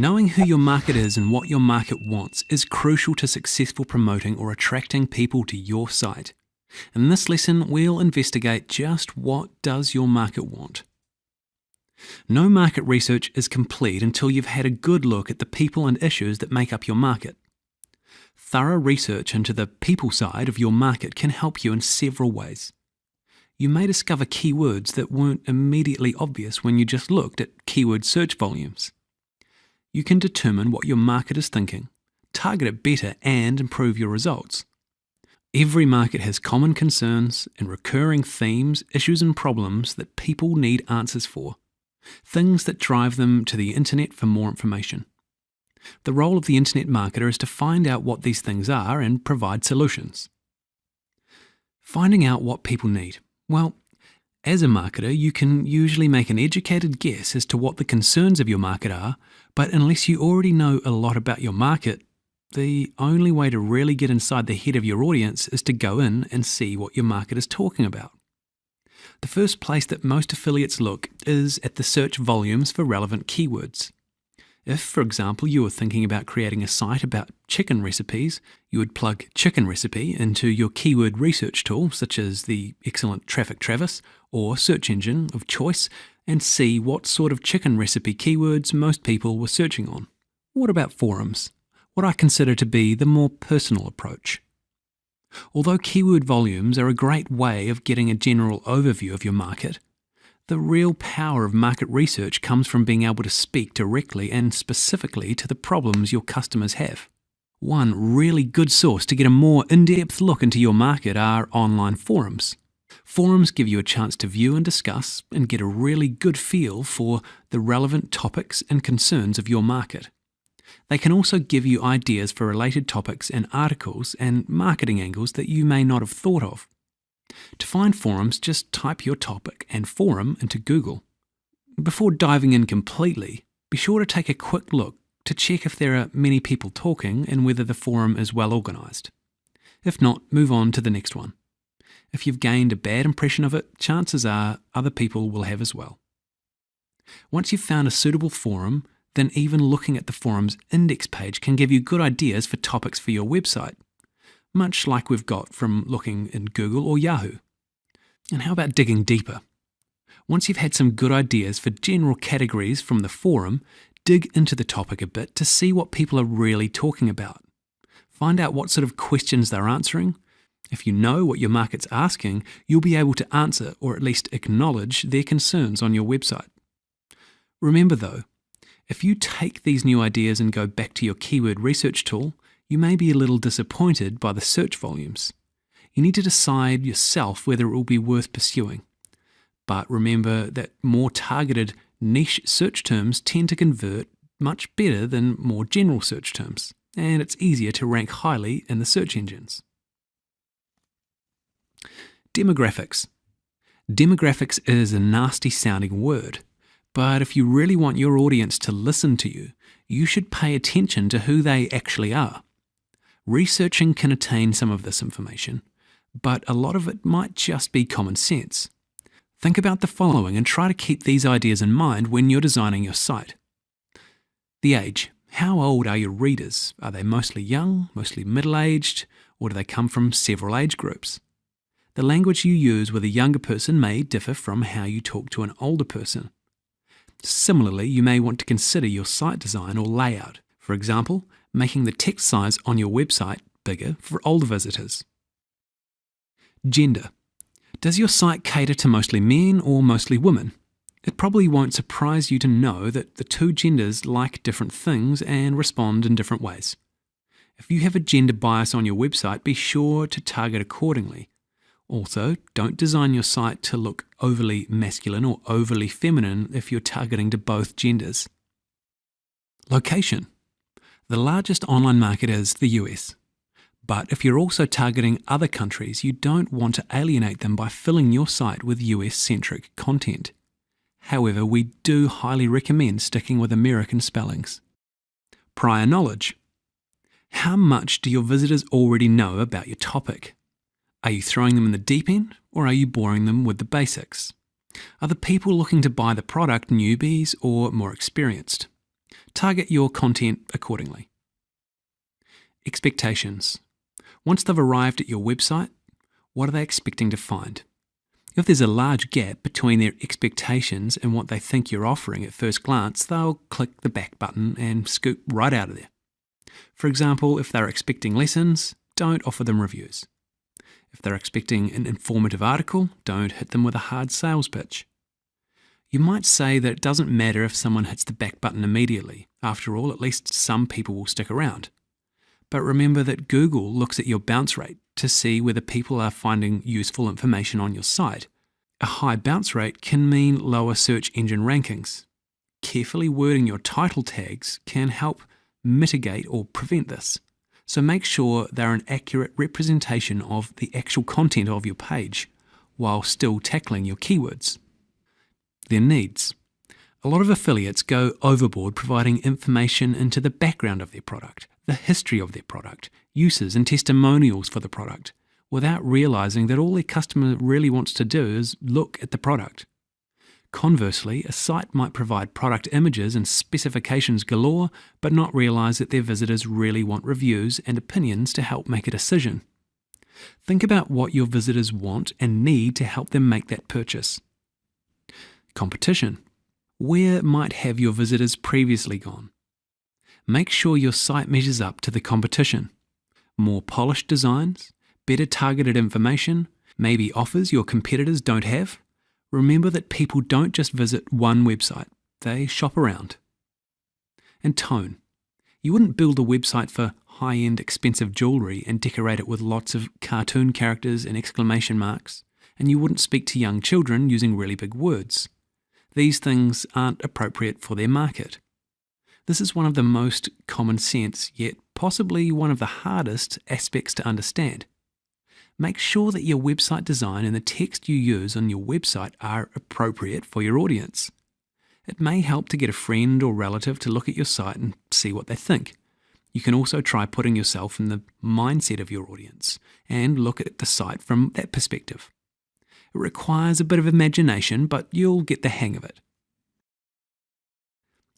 Knowing who your market is and what your market wants is crucial to successful promoting or attracting people to your site. In this lesson, we'll investigate just what does your market want. No market research is complete until you've had a good look at the people and issues that make up your market. Thorough research into the people side of your market can help you in several ways. You may discover keywords that weren't immediately obvious when you just looked at keyword search volumes. You can determine what your market is thinking, target it better, and improve your results. Every market has common concerns and recurring themes, issues and problems that people need answers for, things that drive them to the internet for more information. The role of the internet marketer is to find out what these things are and provide solutions. Finding out what people need. Well, as a marketer, you can usually make an educated guess as to what the concerns of your market are, but unless you already know a lot about your market, the only way to really get inside the head of your audience is to go in and see what your market is talking about. The first place that most affiliates look is at the search volumes for relevant keywords. If, for example, you were thinking about creating a site about chicken recipes, you would plug chicken recipe into your keyword research tool, such as the excellent Traffic Travis or search engine of choice, and see what sort of chicken recipe keywords most people were searching on. What about forums? What I consider to be the more personal approach. Although keyword volumes are a great way of getting a general overview of your market, the real power of market research comes from being able to speak directly and specifically to the problems your customers have. One really good source to get a more in-depth look into your market are online forums. Forums give you a chance to view and discuss and get a really good feel for the relevant topics and concerns of your market. They can also give you ideas for related topics and articles and marketing angles that you may not have thought of. To find forums, just type your topic and forum into Google. Before diving in completely, be sure to take a quick look to check if there are many people talking and whether the forum is well organised. If not, move on to the next one. If you've gained a bad impression of it, chances are other people will have as well. Once you've found a suitable forum, then even looking at the forum's index page can give you good ideas for topics for your website, much like we've got from looking in Google or Yahoo. And how about digging deeper? Once you've had some good ideas for general categories from the forum, dig into the topic a bit to see what people are really talking about. Find out what sort of questions they're answering. If you know what your market's asking, you'll be able to answer or at least acknowledge their concerns on your website. Remember though, if you take these new ideas and go back to your keyword research tool, you may be a little disappointed by the search volumes. You need to decide yourself whether it will be worth pursuing. But remember that more targeted niche search terms tend to convert much better than more general search terms, and it's easier to rank highly in the search engines. Demographics. Demographics is a nasty sounding word, but if you really want your audience to listen to you, you should pay attention to who they actually are. Researching can attain some of this information, but a lot of it might just be common sense. Think about the following and try to keep these ideas in mind when you're designing your site. The age. How old are your readers? Are they mostly young, mostly middle-aged, or do they come from several age groups? The language you use with a younger person may differ from how you talk to an older person. Similarly, you may want to consider your site design or layout. For example, making the text size on your website bigger for older visitors. Gender. Does your site cater to mostly men or mostly women? It probably won't surprise you to know that the two genders like different things and respond in different ways. If you have a gender bias on your website, be sure to target accordingly. Also, don't design your site to look overly masculine or overly feminine if you're targeting to both genders. Location. The largest online market is the US. But if you're also targeting other countries, you don't want to alienate them by filling your site with US-centric content. However, we do highly recommend sticking with American spellings. Prior knowledge. How much do your visitors already know about your topic? Are you throwing them in the deep end, or are you boring them with the basics? Are the people looking to buy the product newbies or more experienced? Target your content accordingly. Expectations. Once they've arrived at your website, what are they expecting to find? If there's a large gap between their expectations and what they think you're offering at first glance, they'll click the back button and scoot right out of there. For example, if they're expecting lessons, don't offer them reviews. If they're expecting an informative article, don't hit them with a hard sales pitch. You might say that it doesn't matter if someone hits the back button immediately. After all, at least some people will stick around. But remember that Google looks at your bounce rate to see whether people are finding useful information on your site. A high bounce rate can mean lower search engine rankings. Carefully wording your title tags can help mitigate or prevent this. So make sure they're an accurate representation of the actual content of your page, while still tackling your keywords. Their needs. A lot of affiliates go overboard providing information into the background of their product, the history of their product, uses and testimonials for the product, without realizing that all their customer really wants to do is look at the product. Conversely, a site might provide product images and specifications galore, but not realize that their visitors really want reviews and opinions to help make a decision. Think about what your visitors want and need to help them make that purchase. Competition. Where might have your visitors previously gone? Make sure your site measures up to the competition. More polished designs, better targeted information, maybe offers your competitors don't have. Remember that people don't just visit one website, they shop around. And tone. You wouldn't build a website for high-end expensive jewellery and decorate it with lots of cartoon characters and exclamation marks, and you wouldn't speak to young children using really big words. These things aren't appropriate for their market. This is one of the most common sense, yet possibly one of the hardest aspects to understand. Make sure that your website design and the text you use on your website are appropriate for your audience. It may help to get a friend or relative to look at your site and see what they think. You can also try putting yourself in the mindset of your audience and look at the site from that perspective. It requires a bit of imagination, but you'll get the hang of it.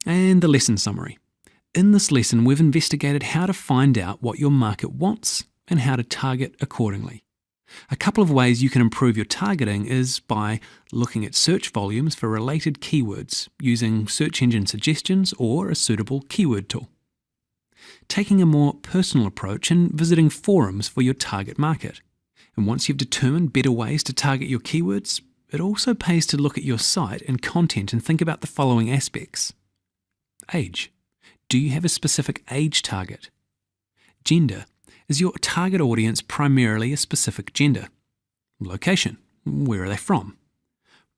And the lesson summary. In this lesson, we've investigated how to find out what your market wants and how to target accordingly. A couple of ways you can improve your targeting is by looking at search volumes for related keywords, using search engine suggestions or a suitable keyword tool. Taking a more personal approach and visiting forums for your target market. And once you've determined better ways to target your keywords, it also pays to look at your site and content and think about the following aspects. Age. Do you have a specific age target? Gender. Is your target audience primarily a specific gender? Location. Where are they from?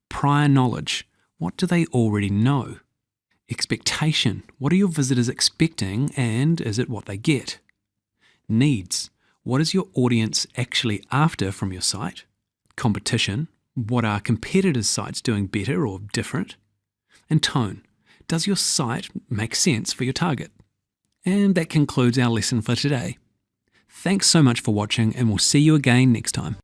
Prior knowledge. What do they already know? Expectation. What are your visitors expecting and is it what they get? Needs. What is your audience actually after from your site? Competition. What are competitors' sites doing better or different? And tone. Does your site make sense for your target? And that concludes our lesson for today. Thanks so much for watching, and we'll see you again next time.